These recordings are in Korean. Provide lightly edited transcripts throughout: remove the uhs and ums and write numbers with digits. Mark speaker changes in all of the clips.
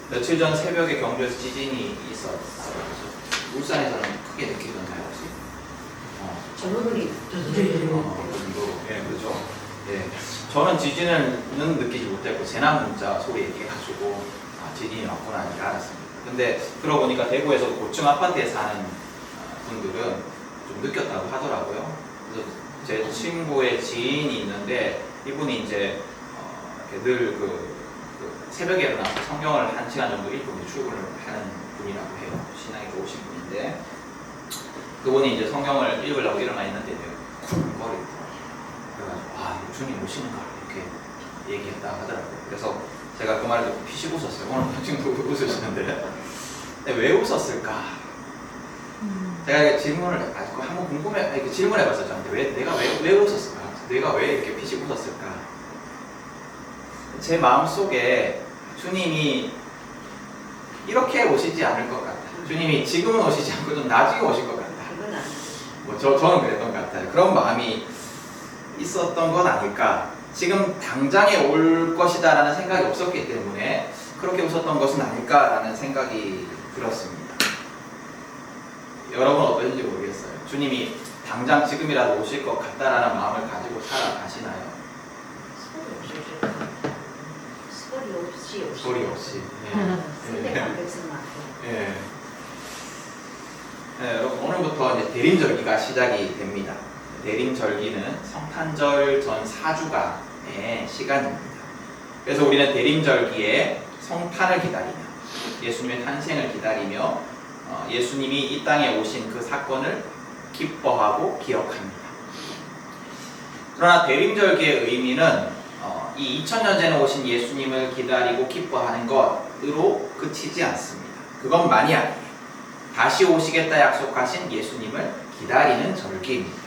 Speaker 1: 며칠 전 새벽에 경주에서 지진이 있었어요. 울산에서는 크게 느끼던가요 혹시?
Speaker 2: 전원이
Speaker 1: 예, 그렇죠. 예, 저는 지진은 느끼지 못했고 재난 문자 소리 얘기해가지고 지진이 왔구나 이렇게 알았습니다. 근데 그러고 보니까 대구에서 고층 아파트에 사는 분들은 좀 느꼈다고 하더라고요. 그래서 제 친구의 지인이 있는데 이분이 이제 늘 새벽에 일어나서 성경을 1시간 정도 읽고 출근을 하는 분이라고 해요. 신앙이 좋으신 분인데 그분이 이제 성경을 읽으려고 일어나 있는데 쿵거리더라고요. 그래가지고 주님 오시는가 이렇게 얘기했다 하더라고요. 그래서 제가 그 말을 듣고 피식 웃었어요. 오늘 지금 웃으시는데 왜 웃었을까? 제가 질문을 아직 한번 궁금해 질문해봤어요. 저한테 내가 왜 웃었을까? 내가 왜 이렇게 피식 웃었을까? 제 마음속에 주님이 이렇게 오시지 않을 것 같아요. 주님이 지금은 오시지 않고 좀 나중에 오실 것 같아요. 저는 그랬던 것 같아요. 그런 마음이 있었던 건 아닐까. 지금 당장에 올 것이다 라는 생각이 없었기 때문에 그렇게 웃었던 것은 아닐까라는 생각이 들었습니다. 여러분 어떠신지 모르겠어요. 주님이 당장 지금이라도 오실 것 같다라는 마음을 가지고 살아가시나요? 소리 없이. 예. 네, 여러분 오늘부터 이제 대림절기가 시작이 됩니다. 대림절기는 성탄절 전 4주간의 시간입니다. 그래서 우리는 대림절기에 성탄을 기다리며 예수님의 탄생을 기다리며 예수님이 이 땅에 오신 그 사건을 기뻐하고 기억합니다. 그러나 대림절기의 의미는 이 2000년 전에 오신 예수님을 기다리고 기뻐하는 것으로 그치지 않습니다. 그것만이 아니에요. 다시 오시겠다 약속하신 예수님을 기다리는 절기입니다.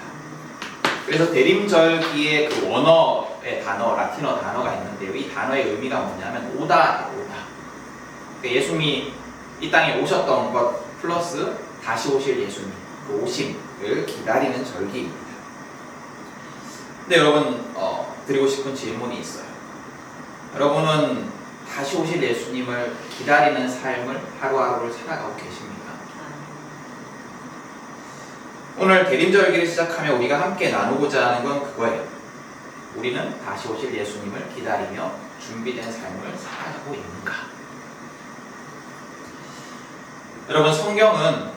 Speaker 1: 그래서 대림절기의 그 원어의 단어, 라틴어 단어가 있는데요. 이 단어의 의미가 뭐냐면 오다예요. 오다. 그러니까 예수님이 이 땅에 오셨던 것 플러스 다시 오실 예수님, 그 오심을 기다리는 절기입니다. 근데 여러분 드리고 싶은 질문이 있어요. 여러분은 다시 오실 예수님을 기다리는 삶을 하루하루를 살아가고 계십니까? 오늘 대림절기를 시작하며 우리가 함께 나누고자 하는 건 그거예요. 우리는 다시 오실 예수님을 기다리며 준비된 삶을 살아가고 있는가? 여러분 성경은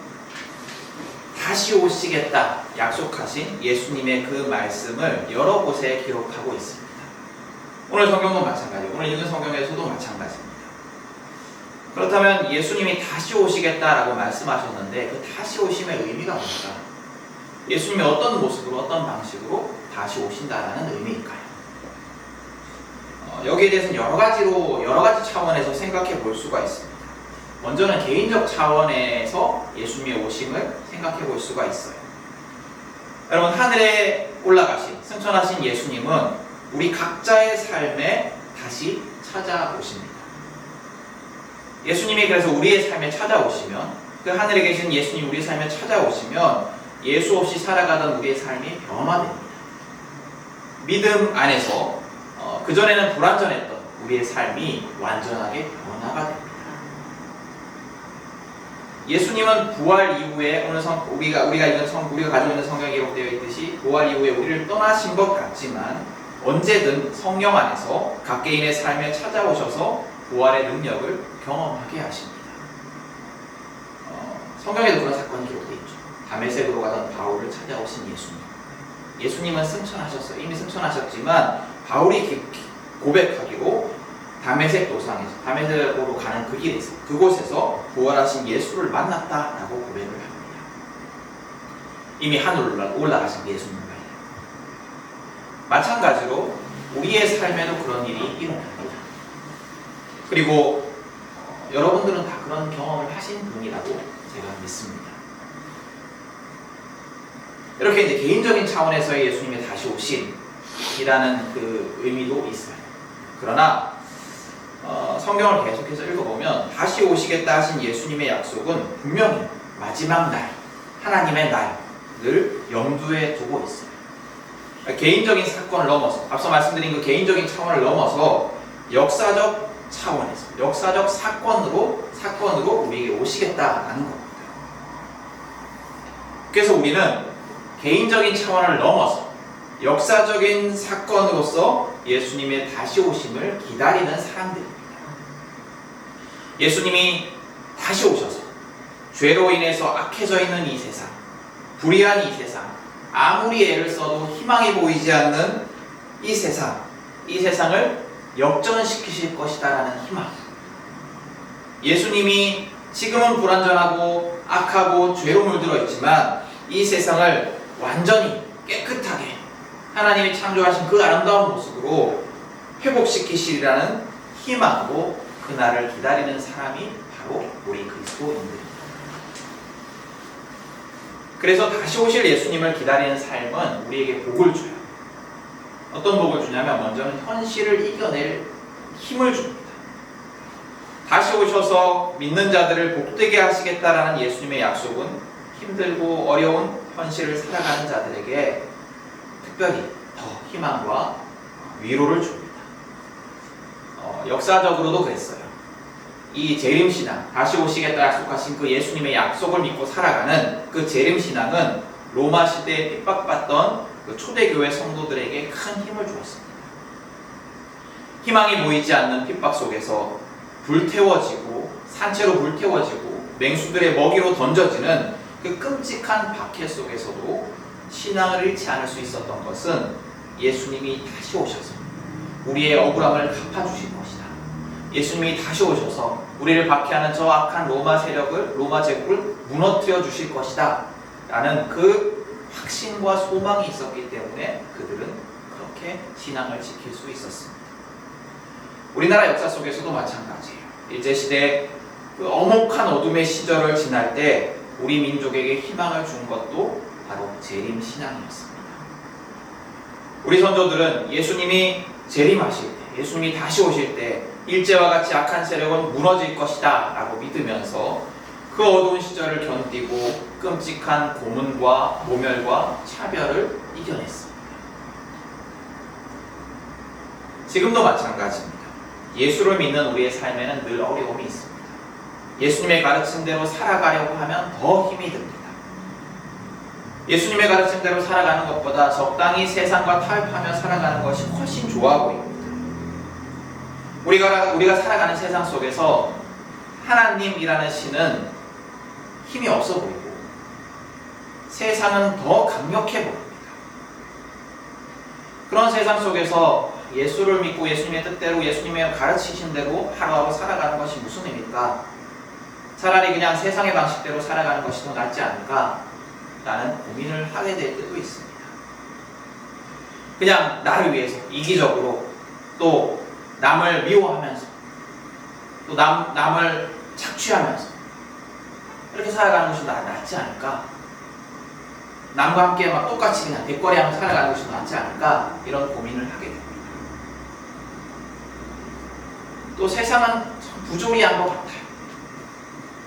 Speaker 1: 다시 오시겠다 약속하신 예수님의 그 말씀을 여러 곳에 기록하고 있습니다. 오늘 성경도 마찬가지예요. 오늘 읽은 성경에서도 마찬가지입니다. 그렇다면 예수님이 다시 오시겠다라고 말씀하셨는데 그 다시 오심의 의미가 뭘까? 예수님이 어떤 모습으로 어떤 방식으로 다시 오신다라는 의미일까요? 여기에 대해서는 여러 가지 차원에서 생각해 볼 수가 있습니다. 먼저는 개인적 차원에서 예수님의 오심을 생각해 볼 수가 있어요. 여러분 하늘에 올라가신 승천하신 예수님은 우리 각자의 삶에 다시 찾아오십니다. 예수님이 그래서 우리의 삶에 찾아오시면 그 하늘에 계신 예수님 우리의 삶에 찾아오시면 예수 없이 살아가던 우리의 삶이 변화됩니다. 믿음 안에서 그전에는 불완전했던 우리의 삶이 완전하게 변화가 됩니다. 예수님은 부활 이후에 오늘 우리가 가지고 있는 성경에 기록되어 있듯이 부활 이후에 우리를 떠나신 것 같지만 언제든 성령 안에서 각 개인의 삶에 찾아오셔서 부활의 능력을 경험하게 하십니다. 성경에도 그런 사건이 기록되어 있죠. 다메섹으로 가던 바울을 찾아오신 예수님. 예수님은 승천하셨어요. 이미 승천하셨지만 바울이 고백하기로 다메섹 도상에서 다메섹으로 가는 그 길에서 그곳에서 부활하신 예수를 만났다라고 고백을 합니다. 이미 하늘로 올라가신 예수님을 말이에요. 마찬가지로 우리의 삶에도 그런 일이 일어납니다. 그리고 여러분들은 다 그런 경험을 하신 분이라고 제가 믿습니다. 이렇게 이제 개인적인 차원에서의 예수님의 다시 오심이라는 그 의미도 있어요. 그러나 성경을 계속해서 읽어보면 다시 오시겠다 하신 예수님의 약속은 분명히 마지막 날, 하나님의 날을 염두에 두고 있어요. 개인적인 사건을 넘어서 앞서 말씀드린 그 개인적인 차원을 넘어서 역사적 차원에서 역사적 사건으로 우리에게 오시겠다라는 겁니다. 그래서 우리는 개인적인 차원을 넘어서 역사적인 사건으로서 예수님의 다시 오심을 기다리는 사람들입니다. 예수님이 다시 오셔서 죄로 인해서 악해져 있는 이 세상, 불의한 이 세상, 아무리 애를 써도 희망이 보이지 않는 이 세상을 역전시키실 것이다라는 희망. 예수님이 지금은 불완전하고 악하고 죄로 물들어 있지만 이 세상을 완전히 깨끗하게 하나님이 창조하신 그 아름다운 모습으로 회복시키시리라는 희망으로 그날을 기다리는 사람이 바로 우리 그리스도인들입니다. 그래서 다시 오실 예수님을 기다리는 삶은 우리에게 복을 줘요. 어떤 복을 주냐면 먼저는 현실을 이겨낼 힘을 줍니다. 다시 오셔서 믿는 자들을 복되게 하시겠다라는 예수님의 약속은 힘들고 어려운 현실을 살아가는 자들에게 특별히 더 희망과 위로를 줍니다. 역사적으로도 그랬어요. 이 재림신앙, 다시 오시겠다 약속하신 그 예수님의 약속을 믿고 살아가는 그 재림신앙은 로마 시대에 핍박받던 그 초대교회 성도들에게 큰 힘을 주었습니다. 희망이 보이지 않는 핍박 속에서 불태워지고 산채로 불태워지고 맹수들의 먹이로 던져지는 그 끔찍한 박해 속에서도 신앙을 잃지 않을 수 있었던 것은 예수님이 다시 오셔서 우리의 억울함을 갚아주실 것이다. 예수님이 다시 오셔서 우리를 박해하는 저 악한 로마 제국을 무너뜨려 주실 것이다 라는 그 확신과 소망이 있었기 때문에 그들은 그렇게 신앙을 지킬 수 있었습니다. 우리나라 역사 속에서도 마찬가지예요. 일제시대 그 엄혹한 어둠의 시절을 지날 때 우리 민족에게 희망을 준 것도 바로 재림신앙이었습니다. 우리 선조들은 예수님이 재림하실 때, 예수님이 다시 오실 때 일제와 같이 악한 세력은 무너질 것이다 라고 믿으면서 그 어두운 시절을 견디고 끔찍한 고문과 모멸과 차별을 이겨냈습니다. 지금도 마찬가지입니다. 예수를 믿는 우리의 삶에는 늘 어려움이 있습니다. 예수님의 가르침대로 살아가려고 하면 더 힘이 듭니다. 예수님의 가르침대로 살아가는 것보다 적당히 세상과 타협하며 살아가는 것이 훨씬 좋아 보입니다. 우리가 살아가는 세상 속에서 하나님이라는 신은 힘이 없어 보이고 세상은 더 강력해 보입니다. 그런 세상 속에서 예수를 믿고 예수님의 뜻대로 예수님의 가르치신 대로 하루하루 살아가는 것이 무슨 의미일까? 차라리 그냥 세상의 방식대로 살아가는 것이 더 낫지 않을까? 라는 고민을 하게 될 때도 있습니다. 그냥 나를 위해서 이기적으로 또 남을 미워하면서 또 남을 착취하면서 이렇게 살아가는 것이 낫지 않을까? 남과 함께 막 똑같이 그냥 대거리하며 살아가는 것이 낫지 않을까? 이런 고민을 하게 됩니다. 또 세상은 참 부조리한 것 같아요.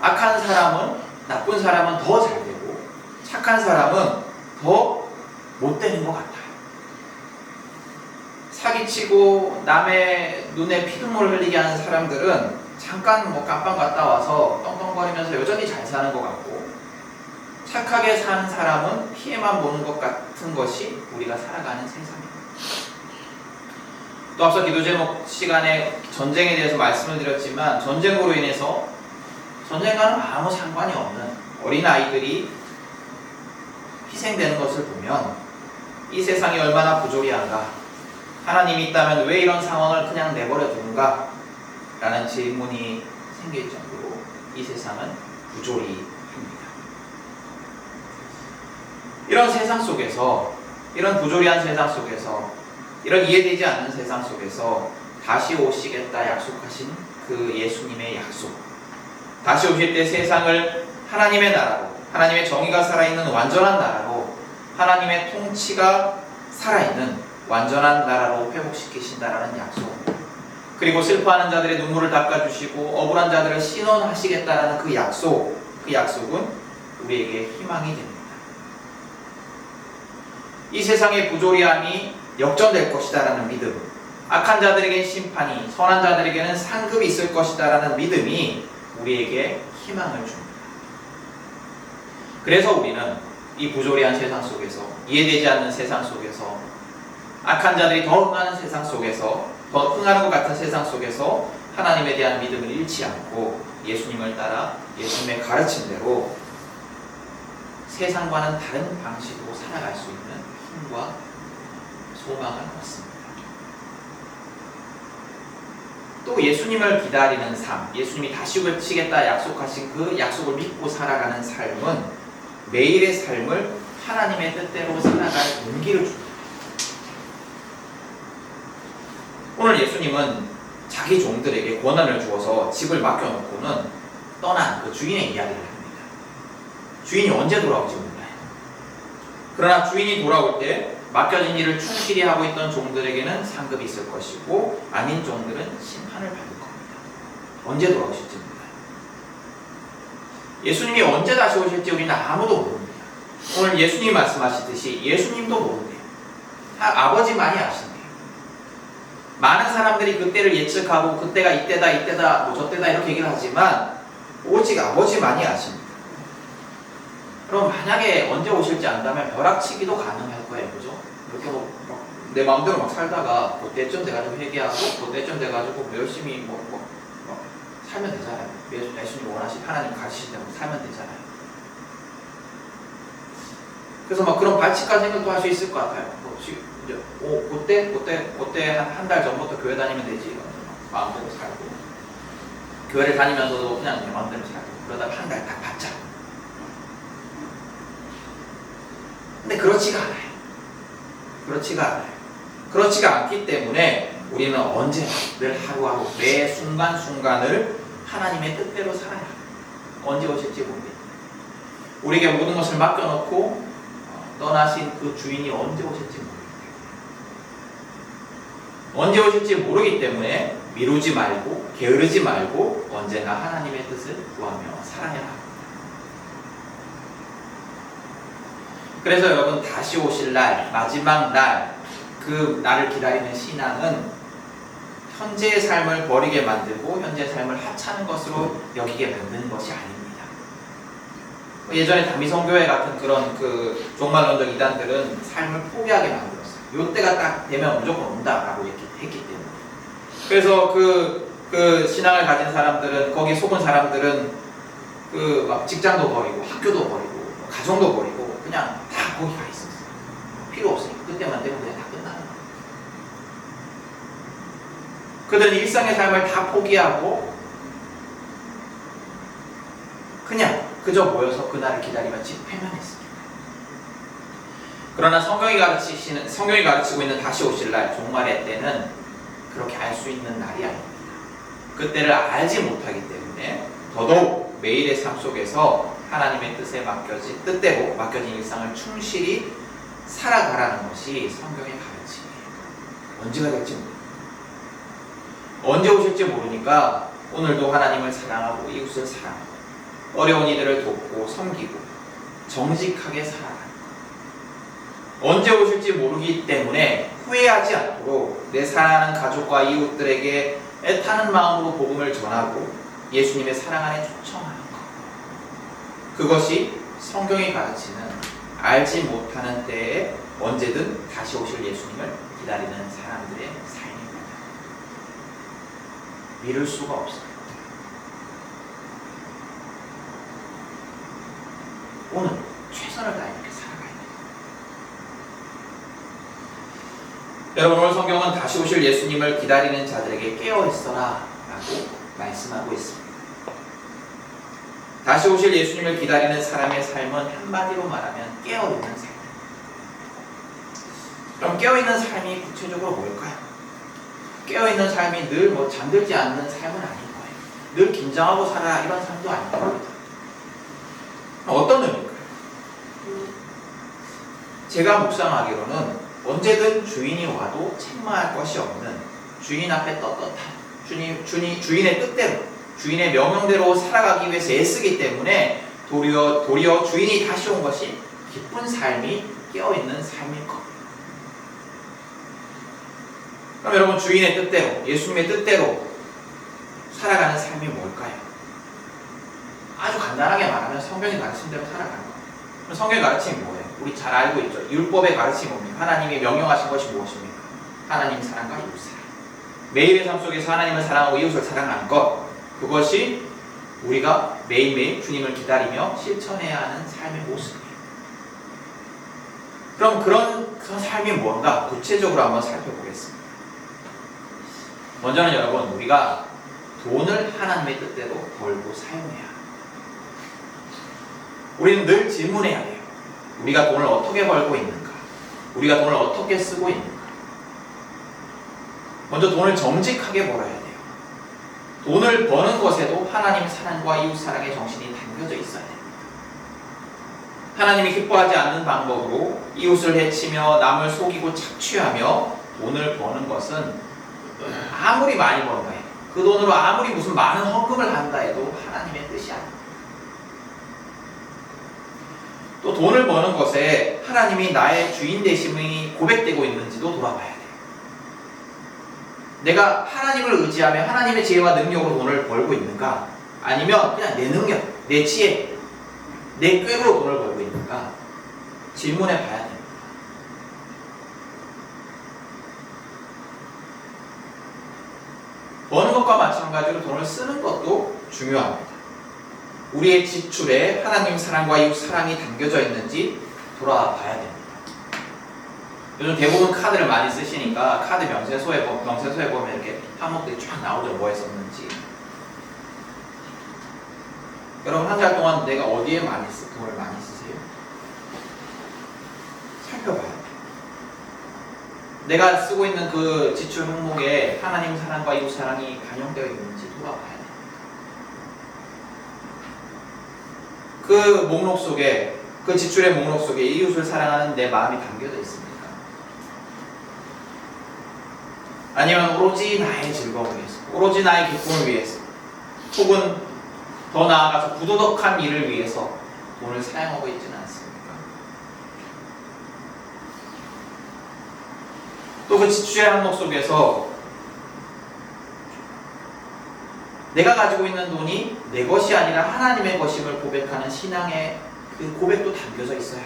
Speaker 1: 악한 사람은, 나쁜 사람은 더 잘 되고 착한 사람은 더 못 되는 것 같아요. 사기치고 남의 눈에 피눈물 흘리게 하는 사람들은 잠깐 깜빵 갔다 와서 떵떵거리면서 여전히 잘 사는 것 같고, 착하게 사는 사람은 피해만 보는 것 같은 것이 우리가 살아가는 세상입니다. 또 앞서 기도 제목 시간에 전쟁에 대해서 말씀을 드렸지만, 전쟁으로 인해서 전쟁과는 아무 상관이 없는 어린아이들이 희생되는 것을 보면 이 세상이 얼마나 부조리한가, 하나님이 있다면 왜 이런 상황을 그냥 내버려 두는가 라는 질문이 생길 정도로 이 세상은 부조리합니다. 이런 세상 속에서, 이런 부조리한 세상 속에서, 이런 이해되지 않는 세상 속에서 다시 오시겠다 약속하신 그 예수님의 약속, 다시 오실 때 세상을 하나님의 나라로, 하나님의 정의가 살아있는 완전한 나라로, 하나님의 통치가 살아있는 완전한 나라로 회복시키신다라는 약속, 그리고 슬퍼하는 자들의 눈물을 닦아주시고 억울한 자들을 신원하시겠다라는 그 약속은 우리에게 희망이 됩니다. 이 세상의 부조리함이 역전될 것이다라는 믿음, 악한 자들에게는 심판이, 선한 자들에게는 상급이 있을 것이다라는 믿음이 우리에게 희망을 줍니다. 그래서 우리는 이 부조리한 세상 속에서, 이해되지 않는 세상 속에서, 악한 자들이 더 흥하는 세상 속에서, 더 흥하는 것 같은 세상 속에서 하나님에 대한 믿음을 잃지 않고 예수님을 따라 예수님의 가르침대로 세상과는 다른 방식으로 살아갈 수 있는 힘과 소망을 얻습니다. 또 예수님을 기다리는 삶, 예수님이 다시 오시겠다 약속하신 그 약속을 믿고 살아가는 삶은 매일의 삶을 하나님의 뜻대로 살아갈 용기를 줍니다. 오늘 예수님은 자기 종들에게 권한을 주어서 집을 맡겨놓고는 떠난 그 주인의 이야기를 합니다. 주인이 언제 돌아올지 몰라요. 그러나 주인이 돌아올 때 맡겨진 일을 충실히 하고 있던 종들에게는 상급이 있을 것이고 아닌 종들은 심판을 받을 겁니다. 언제 돌아오실지 몰라요. 예수님이 언제 다시 오실지 우리는 아무도 모릅니다. 오늘 예수님이 말씀하시듯이 예수님도 모른대요. 아버지만이 아신대요. 많은 사람들이 그때를 예측하고 그때가 이때다 뭐 저때다 이렇게 얘기를 하지만 오직 아버지만이 아십니다. 그럼 만약에 언제 오실지 안다면 벼락치기도 가능할 거예요. 그죠? 이렇게 내 마음대로 막 살다가 그때쯤 돼가지고 회개하고 그때쯤 돼가지고 열심히 살면 되잖아요. 예수님 원하신 하나님 가르치신 대로 살면 되잖아요. 그래서 막 그런 발칙한 생각도 할 수 있을 것 같아요. 그때 한 달 전부터 교회 다니면 되지. 마음대로 살고 교회를 다니면서도 그냥 내 마음대로 살고 그러다가 한 달 딱 받자. 근데 그렇지가 않아요. 그렇지가 않기 때문에 우리는 언제 늘 하루하루 매 순간순간을 하나님의 뜻대로 살아야 해요. 언제 오실지 모르겠어요. 우리에게 모든 것을 맡겨놓고 떠나신 그 주인이 언제 오실지 모르겠어요. 언제 오실지 모르기 때문에 미루지 말고 게으르지 말고 언제나 하나님의 뜻을 구하며 살아야 합니다. 그래서 여러분 다시 오실 날, 마지막 날, 그 날을 기다리는 신앙은 현재의 삶을 버리게 만들고 현재의 삶을 하찮은 것으로 여기게 만드는 것이 아닙니다. 예전에 다미성교회 같은 그런 그 종말론적 이단들은 삶을 포기하게 만들었어요. 요때가 딱 되면 무조건 온다라고 했기 때문에. 그래서 그 신앙을 가진 사람들은, 거기에 속은 사람들은 그 막 직장도 버리고 학교도 버리고 가정도 버리고 그냥 다 거기 가 있었어요. 필요 없으니까 그때만 되면 그냥 다 끝나는 거예요. 그들은 일상의 삶을 다 포기하고 그냥 그저 모여서 그날을 기다리며 집회만 했습니다. 그러나 성경이 가르치고 있는 다시 오실 날, 종말의 때는 그렇게 알 수 있는 날이 아닙니다. 그때를 알지 못하기 때문에 더더욱 매일의 삶 속에서 하나님의 뜻대로 맡겨진 일상을 충실히 살아가라는 것이 성경의 가르침이에요. 언제가 될지 모릅니다. 언제 오실지 모르니까 오늘도 하나님을 사랑하고 이웃을 사랑하고 어려운 이들을 돕고 섬기고 정직하게 살아가는 것. 언제 오실지 모르기 때문에 후회하지 않도록 내 사랑하는 가족과 이웃들에게 애타는 마음으로 복음을 전하고 예수님의 사랑 안에 초청하는 것. 그것이 성경이 가르치는 알지 못하는 때에 언제든 다시 오실 예수님을 기다리는 사람들의 삶입니다. 미룰 수가 없어요. 오늘 최선을 다해 이렇게 살아가야 돼요. 여러분, 오늘 성경은 다시 오실 예수님을 기다리는 자들에게 깨어있어라 라고 말씀하고 있습니다. 다시 오실 예수님을 기다리는 사람의 삶은 한마디로 말하면 깨어있는 삶입니다. 그럼 깨어있는 삶이 구체적으로 뭘까요? 깨어있는 삶이 늘 잠들지 않는 삶은 아닐 거예요. 늘 긴장하고 살아라 이런 삶도 아닐 겁니다. 어떤 의미일까요? 제가 묵상하기로는 언제든 주인이 와도 책망할 것이 없는 주인 앞에 떳떳한 주인의 뜻대로 주인의 명령대로 살아가기 위해서 애쓰기 때문에 도리어 주인이 다시 온 것이 기쁜 삶이 깨어있는 삶일 겁니다. 그럼 여러분 주인의 뜻대로, 예수님의 뜻대로 살아가는 삶이 뭘까요? 아주 간단하게 말하면 성경이 가르친 대로 살아가는 거예요. 그럼 성경의 가르침이 뭐예요? 우리 잘 알고 있죠. 율법의 가르침이 뭡니까? 하나님이 명령하신 것이 무엇입니까? 하나님 사랑과 이웃 사랑. 매일의 삶 속에서 하나님을 사랑하고 이웃을 사랑하는 것, 그것이 우리가 매일매일 주님을 기다리며 실천해야 하는 삶의 모습이에요. 그럼 그런 삶이 뭔가 구체적으로 한번 살펴보겠습니다. 먼저는 여러분, 우리가 돈을 하나님의 뜻대로 벌고 사용해야 합니다. 우리는 늘 질문해야 돼요. 우리가 돈을 어떻게 벌고 있는가? 우리가 돈을 어떻게 쓰고 있는가? 먼저 돈을 정직하게 벌어야 돼요. 돈을 버는 것에도 하나님 사랑과 이웃 사랑의 정신이 담겨져 있어야 됩니다. 하나님이 기뻐하지 않는 방법으로 이웃을 해치며 남을 속이고 착취하며 돈을 버는 것은 아무리 많이 번다 해도, 그 돈으로 아무리 무슨 많은 헌금을 한다 해도 하나님의 뜻이 아닙니다. 또 돈을 버는 것에 하나님이 나의 주인 되심이 고백되고 있는지도 돌아봐야 돼요. 내가 하나님을 의지하며 하나님의 지혜와 능력으로 돈을 벌고 있는가? 아니면 그냥 내 능력, 내 지혜, 내 꾀로 돈을 벌고 있는가? 질문해 봐야 됩니다. 버는 것과 마찬가지로 돈을 쓰는 것도 중요합니다. 우리의 지출에 하나님 사랑과 이웃 사랑이 담겨져 있는지 돌아봐야 됩니다. 요즘 대부분 카드를 많이 쓰시니까 카드 명세서에 보면 이렇게 항목들이 쫙 나오죠. 뭐에 썼는지. 여러분 한 달 동안 내가 어디에 돈을 많이 쓰세요? 살펴봐야 돼요. 내가 쓰고 있는 그 지출 항목에 하나님 사랑과 이웃 사랑이 반영되어 있는지 돌아봐야 돼요. 그 목록 속에, 그 지출의 목록 속에 이웃을 사랑하는 내 마음이 담겨져 있습니까? 아니면 오로지 나의 즐거움을 위해서, 오로지 나의 기쁨을 위해서, 혹은 더 나아가서 부도덕한 일을 위해서 돈을 사용하고 있지는 않습니까? 또 그 지출의 항목 속에서 내가 가지고 있는 돈이 내 것이 아니라 하나님의 것임을 고백하는 신앙의 그 고백도 담겨져 있어요.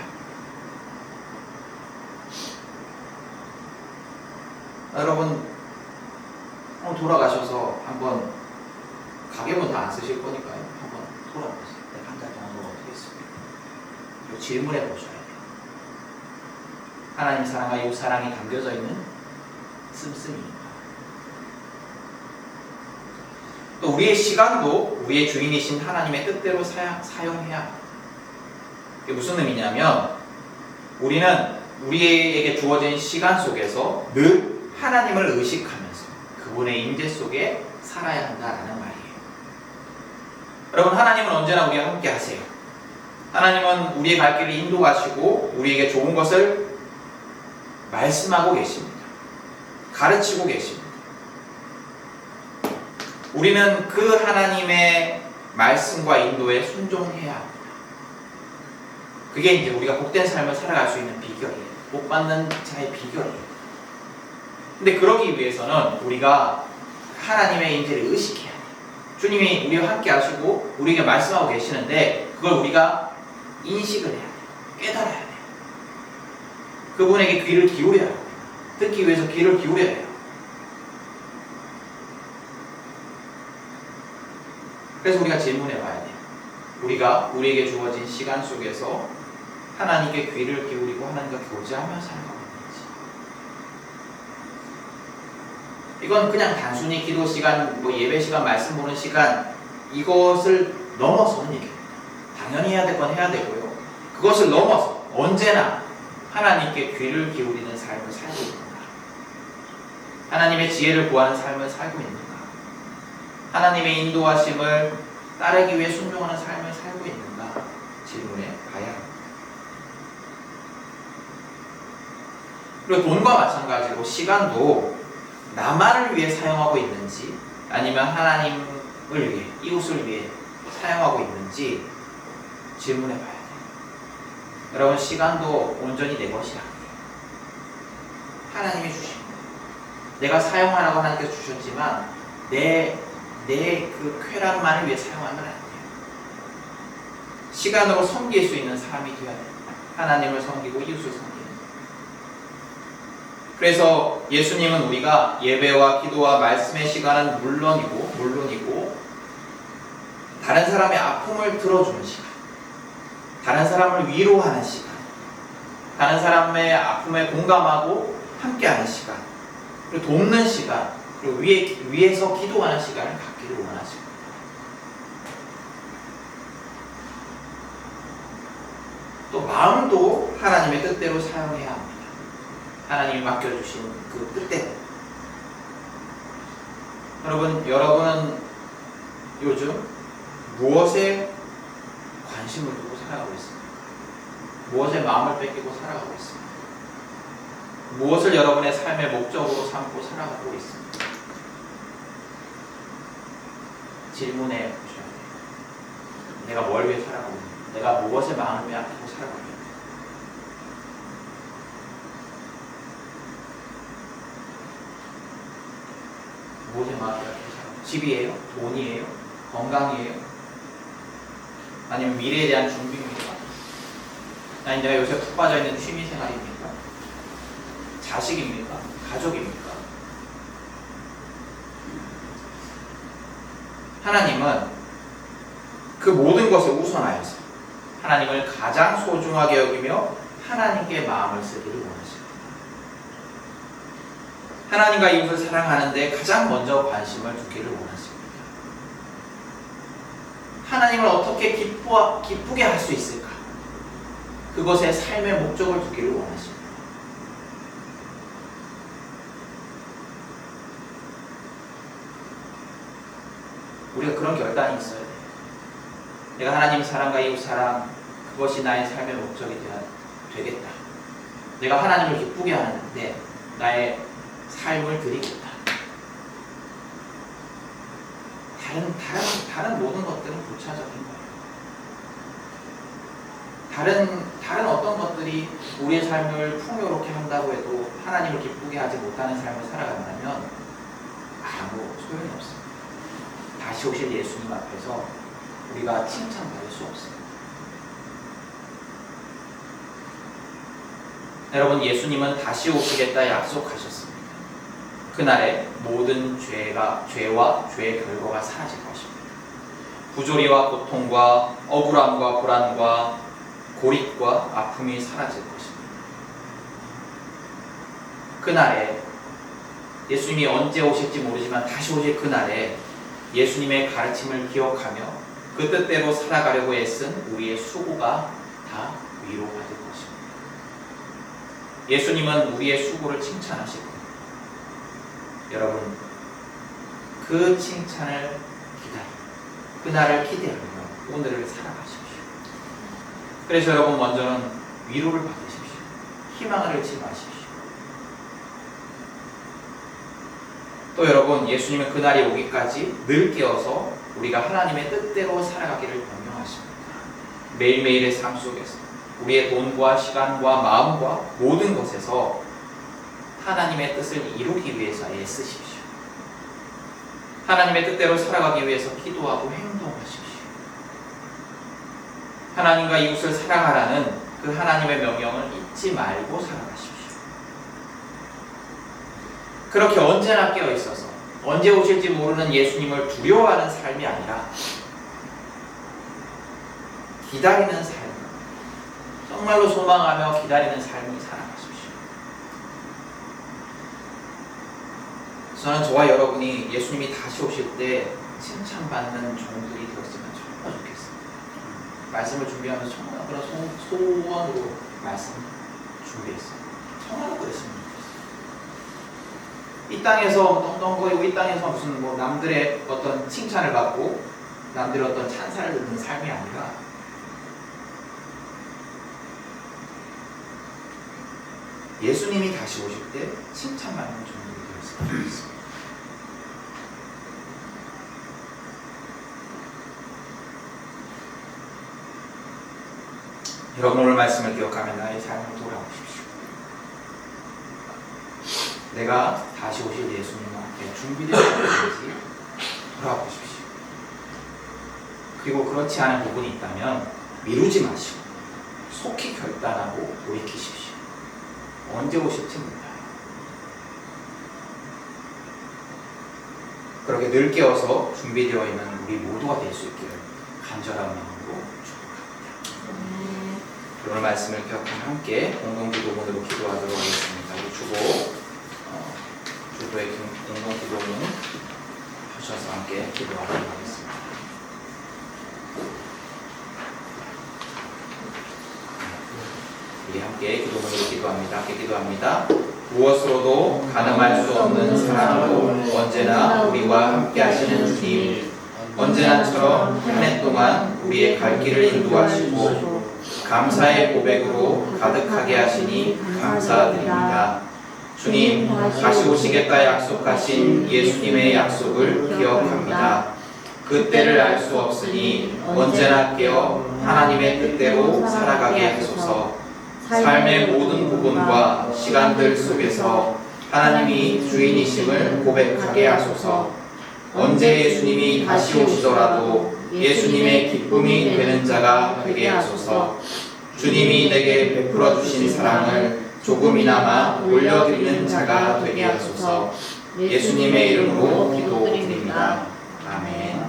Speaker 1: 여러분 돌아가셔서 한번 가계부 다 안 쓰실 거니까요. 한번 돌아보세요. 내가 한 달 동안 뭘 어떻게 했습니까? 그리고 질문해 보셔야 돼요. 하나님 사랑과 이웃 사랑이 담겨져 있는 씀씀이입니다. 또 우리의 시간도 우리의 주인이신 하나님의 뜻대로 사용해야 합니다. 이게 무슨 의미냐면 우리는 우리에게 주어진 시간 속에서 늘 하나님을 의식하면서 그분의 임재 속에 살아야 한다라는 말이에요. 여러분 하나님은 언제나 우리와 함께 하세요. 하나님은 우리의 갈 길을 인도하시고 우리에게 좋은 것을 말씀하고 계십니다. 가르치고 계십니다. 우리는 그 하나님의 말씀과 인도에 순종해야 합니다. 그게 이제 우리가 복된 삶을 살아갈 수 있는 비결이에요. 복 받는 자의 비결이에요. 근데 그러기 위해서는 우리가 하나님의 임재를 의식해야 돼요. 주님이 우리와 함께 하시고 우리에게 말씀하고 계시는데 그걸 우리가 인식을 해야 돼요. 깨달아야 돼요. 그분에게 귀를 기울여야 돼요. 듣기 위해서 귀를 기울여야 해요. 그래서 우리가 질문해 봐야 돼요. 우리가 우리에게 주어진 시간 속에서 하나님께 귀를 기울이고 하나님과 교제하며 살아가고 있는지. 이건 그냥 단순히 기도 시간, 예배 시간, 말씀 보는 시간 이것을 넘어서는 얘기입니다. 당연히 해야 될 건 해야 되고요. 그것을 넘어서 언제나 하나님께 귀를 기울이는 삶을 살고 있는가? 하나님의 지혜를 구하는 삶을 살고 있는가? 하나님의 인도하심을 따르기 위해 순종하는 삶을 살고 있는가? 질문해 봐야 합니다. 그리고 돈과 마찬가지로 시간도 나만을 위해 사용하고 있는지 아니면 하나님을 위해, 이웃을 위해 사용하고 있는지 질문해 봐야 돼요. 여러분 시간도 온전히 내 것이 아니에요. 하나님이 주신 거예요. 내가 사용하라고 하나님께서 주셨지만 내 그 쾌락만을 위해 사용하면 안 돼요. 시간으로 섬길 수 있는 삶이 되어야 돼요. 하나님을 섬기고 이웃을 섬기는. 그래서 예수님은 우리가 예배와 기도와 말씀의 시간은 물론이고 다른 사람의 아픔을 들어주는 시간, 다른 사람을 위로하는 시간, 다른 사람의 아픔에 공감하고 함께하는 시간, 그리고 돕는 시간, 그리고 위에서 기도하는 시간을 갖기를 원하십니다. 또 마음도 하나님의 뜻대로 사용해야 합니다. 하나님이 맡겨주신 그 뜻대로. 여러분은 요즘 무엇에 관심을 두고 살아가고 있습니까? 무엇에 마음을 뺏기고 살아가고 있습니까? 무엇을 여러분의 삶의 목적으로 삼고 살아가고 있습니까? 질문해 보셔야 돼요. 내가 뭘 위해 살아가고 있는가? 내가 무엇에 마음을 빼앗기고 살아가고 있는가? 무엇에 마음을 빼앗기고 살아가고 있는가? 집이에요? 돈이에요? 건강이에요? 아니면 미래에 대한 준비입니까? 아니면 내가 요새 푹 빠져있는 취미생활입니까? 자식입니까? 가족입니까? 하나님은 그 모든 것에 우선하여서 하나님을 가장 소중하게 여기며 하나님께 마음을 쓰기를 원하십니다. 하나님과 이웃을 사랑하는데 가장 먼저 관심을 두기를 원하십니다. 하나님을 어떻게 기쁘게 할 수 있을까? 그것에 삶의 목적을 두기를 원하십니다. 우리가 그런 결단이 있어야 돼요. 내가 하나님 사랑과 이웃 사랑, 그것이 나의 삶의 목적이 되겠다. 내가 하나님을 기쁘게 하는데 나의 삶을 드리겠다. 다른 모든 것들은 부차적인 거예요. 다른 어떤 것들이 우리의 삶을 풍요롭게 한다고 해도 하나님을 기쁘게 하지 못하는 삶을 살아간다면 아무 소용이 없습니다. 다시 오실 예수님 앞에서 우리가 칭찬받을 수 없습니다. 여러분, 예수님은 다시 오시겠다 약속하셨습니다. 그날에 모든 죄와 죄의 결과가 사라질 것입니다. 부조리와 고통과 억울함과 불안과 고립과 아픔이 사라질 것입니다. 그날에 예수님이 언제 오실지 모르지만 다시 오실 그날에 예수님의 가르침을 기억하며 그 뜻대로 살아가려고 애쓴 우리의 수고가 다 위로받을 것입니다. 예수님은 우리의 수고를 칭찬하실 겁니다. 여러분, 그 칭찬을 그날을 기대하며 오늘을 살아가십시오. 그래서 여러분, 먼저는 위로를 받으십시오. 희망을 잃지 마십시오. 또 여러분, 예수님은 그날이 오기까지 늘 깨어서 우리가 하나님의 뜻대로 살아가기를 명령하십니다. 매일매일의 삶 속에서 우리의 돈과 시간과 마음과 모든 것에서 하나님의 뜻을 이루기 위해서 애쓰십시오. 하나님의 뜻대로 살아가기 위해서 기도하고 행동하십시오. 하나님과 이웃을 사랑하라는 그 하나님의 명령을 잊지 말고 살아가십시오. 그렇게 언제나 깨어 있어서 언제 오실지 모르는 예수님을 두려워하는 삶이 아니라 기다리는 삶, 정말로 소망하며 기다리는 삶을 살아가십시오. 저는 저와 여러분이 예수님이 다시 오실 때 칭찬받는 종들이 되었으면 정말 좋겠습니다. 말씀을 준비하면서 정말 그런 소원으로 말씀 준비했어요. 정말 그랬으면 좋겠어요. 이 땅에서 떵떵거리고 이 땅에서 무슨 남들의 어떤 칭찬을 받고 남들의 어떤 찬사를 듣는 삶이 아니라 예수님이 다시 오실 때 칭찬받는 종들이 되었으면 좋겠습니다. 여러분, 오늘 말씀을 기억하며 나의 삶을 돌아보십시오. 내가 다시 오실 예수님과 함께 준비되어 있는지 돌아보십시오. 그리고 그렇지 않은 부분이 있다면 미루지 마시고 속히 결단하고 돌이키십시오. 언제 오실지 몰라요. 그렇게 늘 깨어서 준비되어 있는 우리 모두가 될 수 있기를 간절한 마음으로 축복합니다. 오늘 말씀을 기억하며 함께 공동기도문으로 기도하도록 하겠습니다. 우리 주보의 공동기도문 하셔서 함께 기도하도록 하겠습니다. 우리 함께 기도문으로 기도합니다. 함께 기도합니다. 무엇으로도 가늠할 수 없는 사랑으로 언제나 우리와 함께 하시는 주님, 언제나처럼 한 해 동안 우리의 갈 길을 인도하시고 감사의 고백으로 가득하게 하시니 감사드립니다. 주님, 다시 오시겠다 약속하신 예수님의 약속을 기억합니다. 그 때를 알 수 없으니 언제나 깨어 하나님의 뜻대로 살아가게 하소서. 삶의 모든 부분과 시간들 속에서 하나님이 주인이심을 고백하게 하소서. 언제 예수님이 다시 오시더라도 예수님의 기쁨이 되는 자가 되게 하소서. 주님이 내게 베풀어 주신 사랑을 조금이나마 올려드리는 자가 되게 하소서. 예수님의 이름으로 기도드립니다. 아멘.